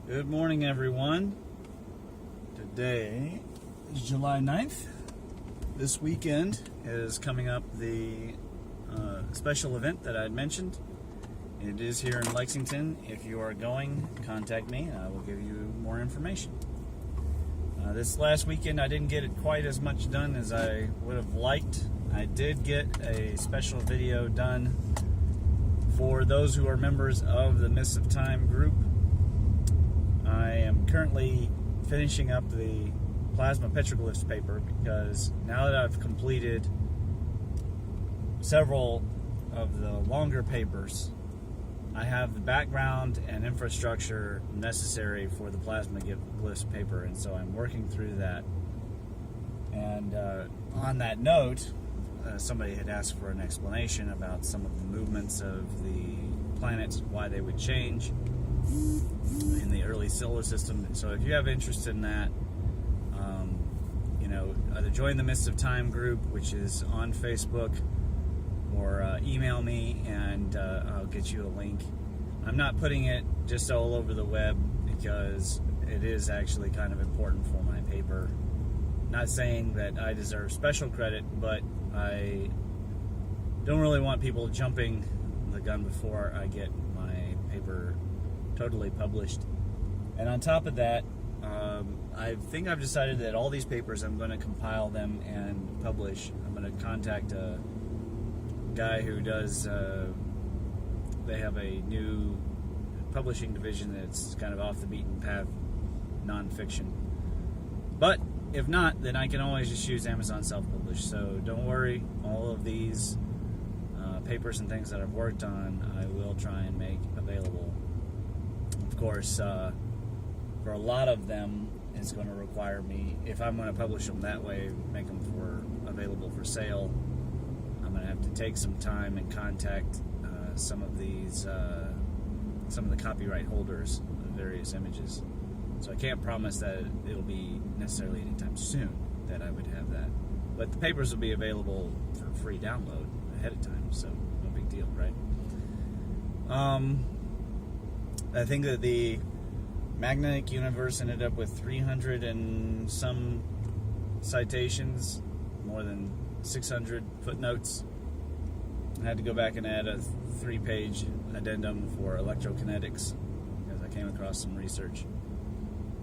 Good morning, everyone. Today is July 9th. This weekend is coming up the special event that I had mentioned. It is here in Lexington. If you are going, contact me and I will give you more information. This last weekend I didn't get it quite as much done as I would have liked. I did get a special video done for those who are members of the Mists of Time group. I am currently finishing up the plasma petroglyphs paper because now that I've completed several of the longer papers, I have the background and infrastructure necessary for the plasma glyphs paper, and so I'm working through that. And on that note, somebody had asked for an explanation about some of the movements of the planets, why they would change in the early solar system. So if you have interest in that, either join the Mists of Time group, which is on Facebook, or email me and I'll get you a link. I'm not putting it just all over the web because it is actually kind of important for my paper. Not saying that I deserve special credit, but I don't really want people jumping the gun before I get my paper totally published. And on top of that, I think I've decided that all these papers, I'm going to compile them and publish. I'm going to contact a guy who does, they have a new publishing division that's kind of off the beaten path, nonfiction. But if not, then I can always just use Amazon Self-Publish. So don't worry, all of these papers and things that I've worked on, I will try and make available. Of course, for a lot of them, it's going to require me, if I'm going to publish them that way, make them available for sale, I'm going to have to take some time and contact some of the copyright holders of various images. So I can't promise that it'll be necessarily anytime soon that I would have that. But the papers will be available for free download ahead of time, so no big deal, right? I think that the Magnetic Universe ended up with 300 and some citations, more than 600 footnotes. I had to go back and add a 3-page addendum for electrokinetics because I came across some research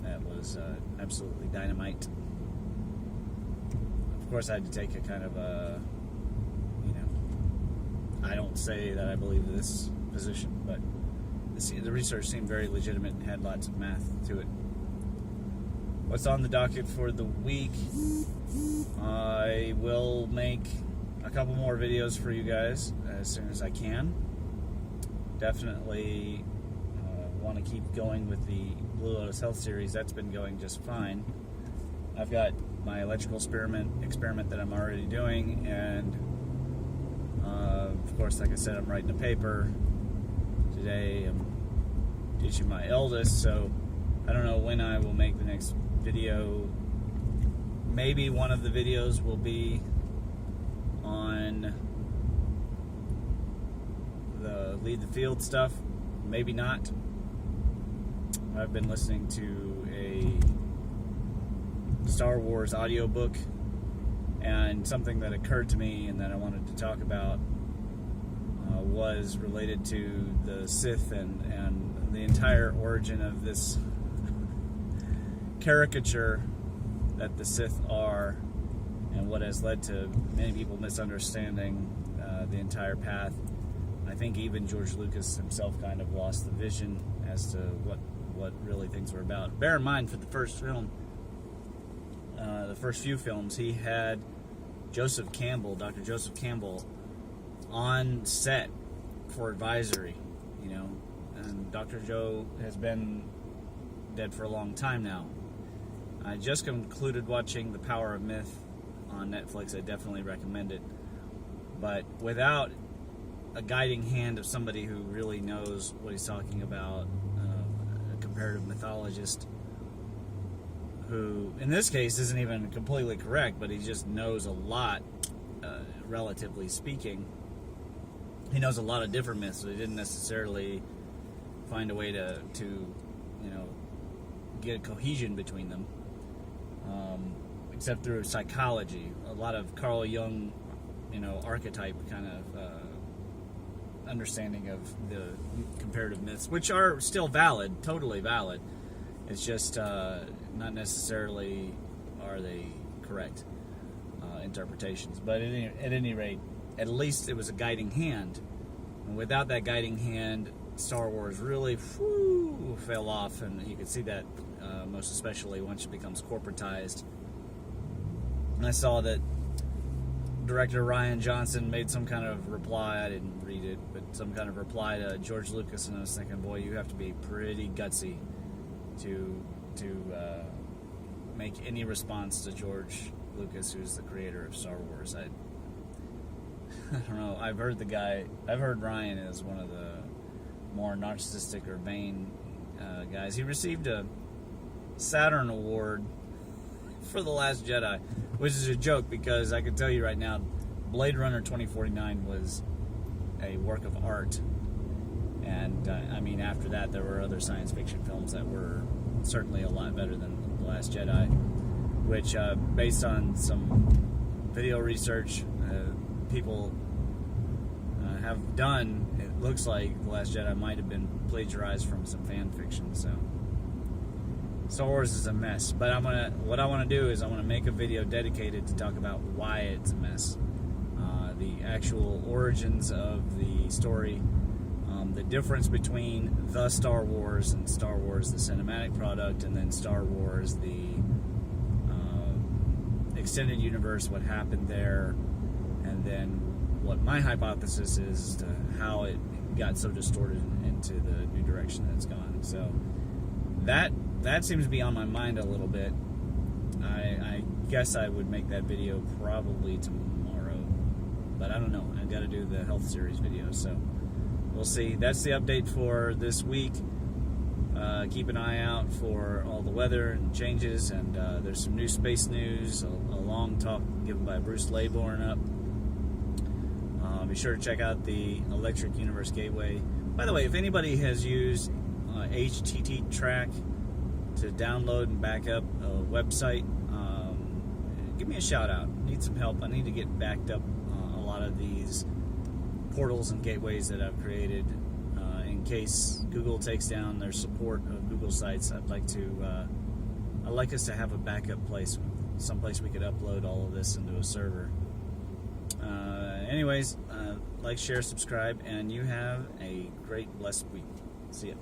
that was absolutely dynamite. Of course, I had to take a kind of a, I don't say that I believe this position, but the research seemed very legitimate and had lots of math to it. What's on the docket for the week? I will make a couple more videos for you guys as soon as I can. Definitely want to keep going with the Blue Lotus Health series. That's been going just fine. I've got my electrical experiment that I'm already doing, and of course, like I said, I'm writing a paper. Today I'm teaching my eldest, so I don't know when I will make the next video. Maybe one of the videos will be on the Lead the Field stuff, maybe not. I've been listening to a Star Wars audiobook, and something that occurred to me and that I wanted to talk about was related to the Sith and the entire origin of this caricature that the Sith are, and what has led to many people misunderstanding the entire path. I think even George Lucas himself kind of lost the vision as to what really things were about. Bear in mind, for the first film, the first few films, he had Joseph Campbell, Dr. Joseph Campbell, on set for advisory, and Dr. Joe has been dead for a long time now. I just concluded watching The Power of Myth on Netflix. I definitely recommend it. But without a guiding hand of somebody who really knows what he's talking about, a comparative mythologist who, in this case, isn't even completely correct, but he just knows a lot, relatively speaking. He knows a lot of different myths, so he didn't necessarily find a way to get a cohesion between them, except through psychology. A lot of Carl Jung, archetype kind of understanding of the comparative myths, which are still valid, totally valid. It's just not necessarily are they correct interpretations. But at any rate, at least it was a guiding hand. And without that guiding hand, Star Wars really fell off, and you can see that most especially once it becomes corporatized. And I saw that director Rian Johnson made some kind of reply. I didn't read it, but some kind of reply to George Lucas, and I was thinking, boy, you have to be pretty gutsy to make any response to George Lucas, who's the creator of Star Wars. I don't know. I've heard Rian is one of the more narcissistic or vain guys. He received a Saturn Award for The Last Jedi, which is a joke because I can tell you right now, Blade Runner 2049 was a work of art. And after that, there were other science fiction films that were certainly a lot better than The Last Jedi, which, based on some video research people have done, it looks like The Last Jedi might have been plagiarized from some fan fiction. So Star Wars is a mess. But what I want to do is I want to make a video dedicated to talk about why it's a mess, the actual origins of the story, the difference between the Star Wars and Star Wars the cinematic product, and then Star Wars the extended universe, what happened there, and then what my hypothesis is to how it got so distorted into the new direction that it's gone. So that seems to be on my mind a little bit. I guess I would make that video probably tomorrow, but I don't know. I've got to do the health series video, so we'll see. That's the update for this week. Keep an eye out for all the weather and changes, and there's some new space news, a long talk given by Bruce Laybourne up. Be sure to check out the Electric Universe Gateway. By the way, if anybody has used HTT Track to download and back up a website, give me a shout out. Need some help. I need to get backed up a lot of these portals and gateways that I've created. In case Google takes down their support of Google sites, I'd like us to have a backup place, someplace we could upload all of this into a server. Anyways, like, share, subscribe, and you have a great, blessed week. See ya.